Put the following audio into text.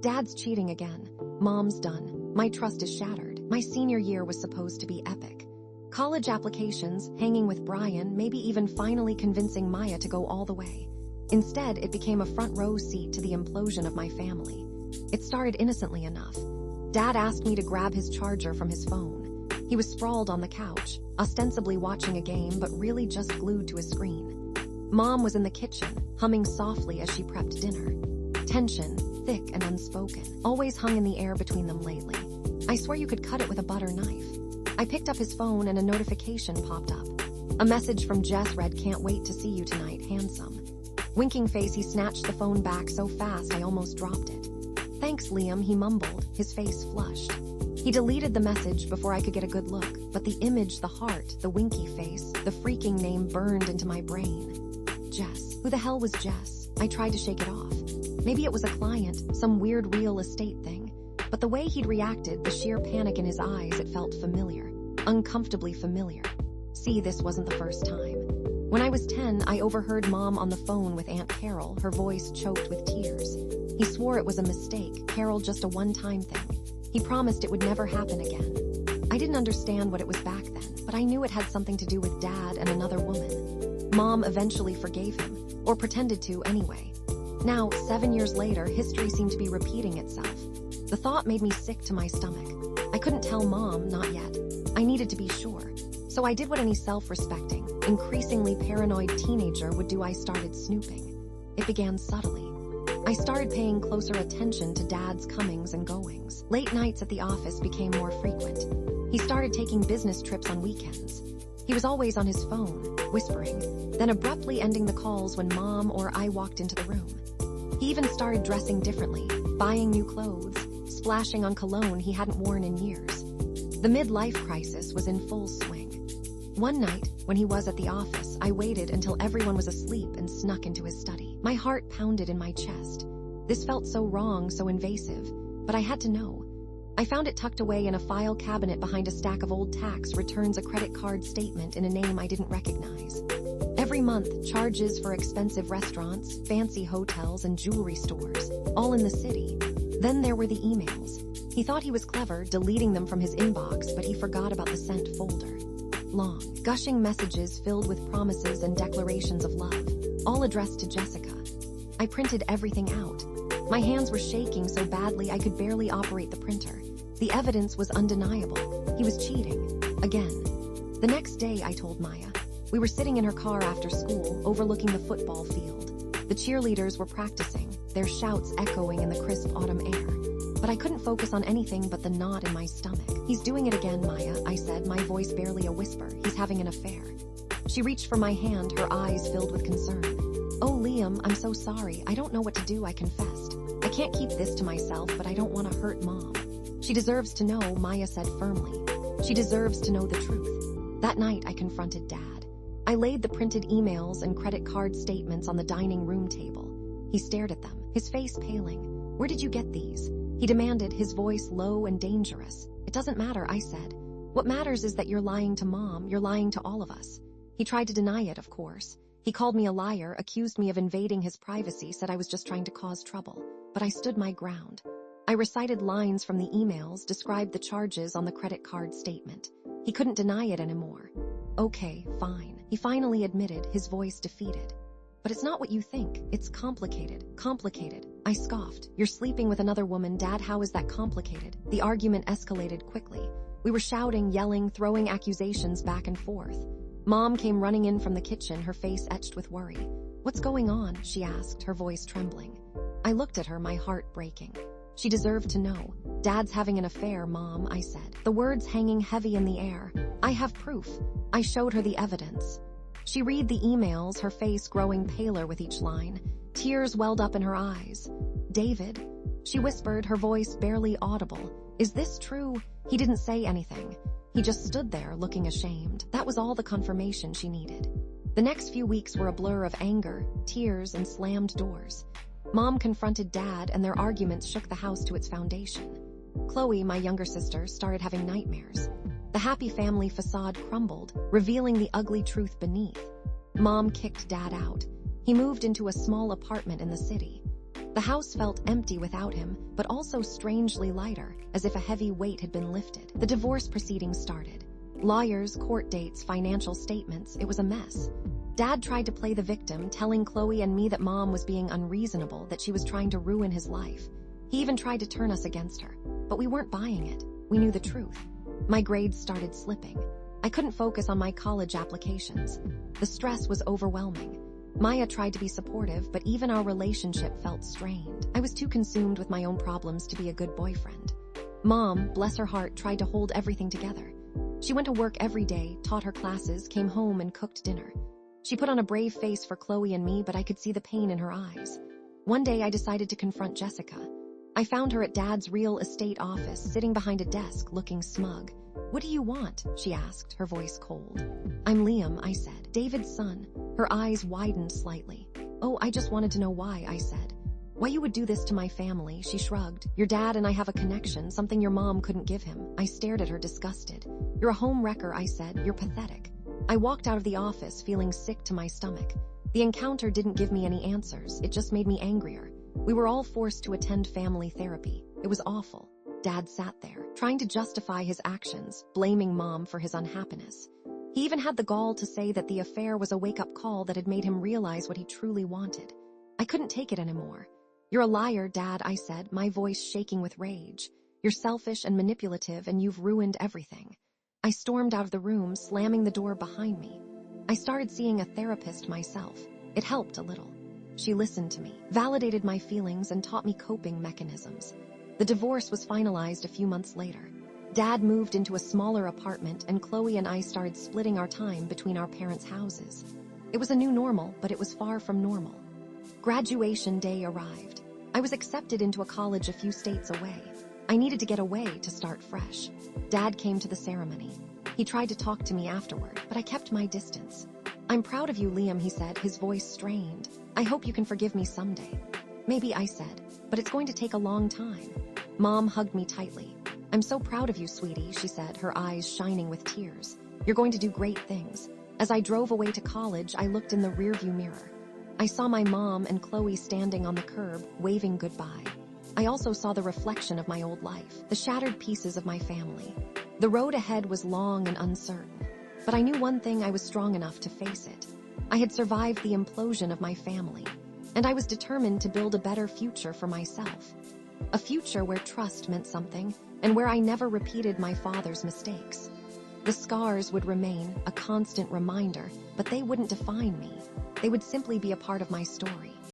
Dad's cheating again. Mom's done. My trust is shattered. My senior year was supposed to be epic. College applications, hanging with Brian, maybe even finally convincing Maya to go all the way. Instead, it became a front row seat to the implosion of my family. It started innocently enough. Dad asked me to grab his charger from his phone. He was sprawled on the couch, ostensibly watching a game but really just glued to his screen. Mom was in the kitchen, humming softly as she prepped dinner. Tension, thick and unspoken, always hung in the air between them lately. I swear you could cut it with a butter knife. I picked up his phone and a notification popped up. A message from Jess read, "Can't wait to see you tonight, handsome." Winking face, he snatched the phone back so fast I almost dropped it. "Thanks, Liam," he mumbled, his face flushed. He deleted the message before I could get a good look, but the image, the heart, the winky face, the freaking name burned into my brain. Jess. Who the hell was Jess? I tried to shake it off. Maybe it was a client, some weird real estate thing. But the way he'd reacted, the sheer panic in his eyes, it felt familiar. Uncomfortably familiar. See, this wasn't the first time. When I was 10, I overheard Mom on the phone with Aunt Carol, her voice choked with tears. He swore it was a mistake, Carol just a one-time thing. He promised it would never happen again. I didn't understand what it was back then, but I knew it had something to do with Dad and another woman. Mom eventually forgave him, or pretended to anyway. Now, 7 years later, history seemed to be repeating itself. The thought made me sick to my stomach. I couldn't tell Mom, not yet. I needed to be sure. So I did what any self-respecting, increasingly paranoid teenager would do. I started snooping. It began subtly. I started paying closer attention to Dad's comings and goings. Late nights at the office became more frequent. He started taking business trips on weekends. He was always on his phone, whispering, then abruptly ending the calls when Mom or I walked into the room. He even started dressing differently, buying new clothes, splashing on cologne he hadn't worn in years. The midlife crisis was in full swing. One night, when he was at the office, I waited until everyone was asleep and snuck into his study. My heart pounded in my chest. This felt so wrong, so invasive, but I had to know. I found it tucked away in a file cabinet behind a stack of old tax returns, a credit card statement in a name I didn't recognize. Every month, charges for expensive restaurants, fancy hotels, and jewelry stores, all in the city. Then there were the emails. He thought he was clever, deleting them from his inbox, but he forgot about the sent folder. Long, gushing messages filled with promises and declarations of love, all addressed to Jessica. I printed everything out. My hands were shaking so badly I could barely operate the printer. The evidence was undeniable. He was cheating. Again. The next day, I told Maya. We were sitting in her car after school, overlooking the football field. The cheerleaders were practicing, their shouts echoing in the crisp autumn air. But I couldn't focus on anything but the knot in my stomach. "He's doing it again, Maya," I said, my voice barely a whisper. "He's having an affair." She reached for my hand, her eyes filled with concern. "Oh, Liam, I'm so sorry. I don't know what to do," I confessed. "I can't keep this to myself, but I don't want to hurt Mom." "She deserves to know," Maya said firmly. "She deserves to know the truth." That night, I confronted Dad. I laid the printed emails and credit card statements on the dining room table. He stared at them, his face paling. "Where did you get these?" he demanded, his voice low and dangerous. "It doesn't matter," I said. "What matters is that you're lying to Mom, you're lying to all of us." He tried to deny it, of course. He called me a liar, accused me of invading his privacy, said I was just trying to cause trouble. But I stood my ground. I recited lines from the emails, described the charges on the credit card statement. He couldn't deny it anymore. "Okay, fine," he finally admitted, his voice defeated. "But it's not what you think. It's complicated." "Complicated?" I scoffed. "You're sleeping with another woman, Dad. How is that complicated?" The argument escalated quickly. We were shouting, yelling, throwing accusations back and forth. Mom came running in from the kitchen, her face etched with worry. "What's going on?" she asked, her voice trembling. I looked at her, my heart breaking. She deserved to know. "Dad's having an affair, Mom," I said, the words hanging heavy in the air. "I have proof." I showed her the evidence. She read the emails, her face growing paler with each line. Tears welled up in her eyes. "David?" she whispered, her voice barely audible. "Is this true?" He didn't say anything. He just stood there, looking ashamed. That was all the confirmation she needed. The next few weeks were a blur of anger, tears, and slammed doors. Mom confronted Dad, and their arguments shook the house to its foundation. Chloe, my younger sister, started having nightmares. The happy family facade crumbled, revealing the ugly truth beneath. Mom kicked Dad out. He moved into a small apartment in the city. The house felt empty without him, but also strangely lighter, as if a heavy weight had been lifted. The divorce proceedings started. Lawyers, court dates, financial statements, it was a mess. Dad tried to play the victim, telling Chloe and me that Mom was being unreasonable, that she was trying to ruin his life. He even tried to turn us against her, but we weren't buying it. We knew the truth. My grades started slipping. I couldn't focus on my college applications. The stress was overwhelming. Maya tried to be supportive, but even our relationship felt strained. I was too consumed with my own problems to be a good boyfriend. Mom, bless her heart, tried to hold everything together. She went to work every day, taught her classes, came home and cooked dinner. She put on a brave face for Chloe and me, but I could see the pain in her eyes. One day I decided to confront Jessica. I found her at Dad's real estate office, sitting behind a desk, looking smug. "What do you want?" she asked, her voice cold. "I'm Liam," I said, "David's son." Her eyes widened slightly. "Oh, I just wanted to know why," I said. "Why you would do this to my family?" She shrugged. "Your dad and I have a connection, something your mom couldn't give him." I stared at her, disgusted. "You're a home wrecker," I said. "You're pathetic." I walked out of the office, feeling sick to my stomach. The encounter didn't give me any answers, it just made me angrier. We were all forced to attend family therapy. It was awful. Dad sat there, trying to justify his actions, blaming Mom for his unhappiness. He even had the gall to say that the affair was a wake-up call that had made him realize what he truly wanted. I couldn't take it anymore. "You're a liar, Dad," I said, my voice shaking with rage. "You're selfish and manipulative, and you've ruined everything." I stormed out of the room, slamming the door behind me. I started seeing a therapist myself. It helped a little. She listened to me, validated my feelings, and taught me coping mechanisms. The divorce was finalized a few months later. Dad moved into a smaller apartment, and Chloe and I started splitting our time between our parents' houses. It was a new normal, but it was far from normal. Graduation day arrived. I was accepted into a college a few states away. I needed to get away to start fresh. Dad came to the ceremony. He tried to talk to me afterward, but I kept my distance. "I'm proud of you, Liam," he said, his voice strained. "I hope you can forgive me someday." "Maybe," I said, "but it's going to take a long time." Mom hugged me tightly. "I'm so proud of you, sweetie," she said, her eyes shining with tears. "You're going to do great things." As I drove away to college, I looked in the rearview mirror. I saw my mom and Chloe standing on the curb, waving goodbye. I also saw the reflection of my old life, the shattered pieces of my family. The road ahead was long and uncertain, but I knew one thing: I was strong enough to face it. I had survived the implosion of my family, and I was determined to build a better future for myself. A future where trust meant something, and where I never repeated my father's mistakes. The scars would remain, a constant reminder, but they wouldn't define me. They would simply be a part of my story.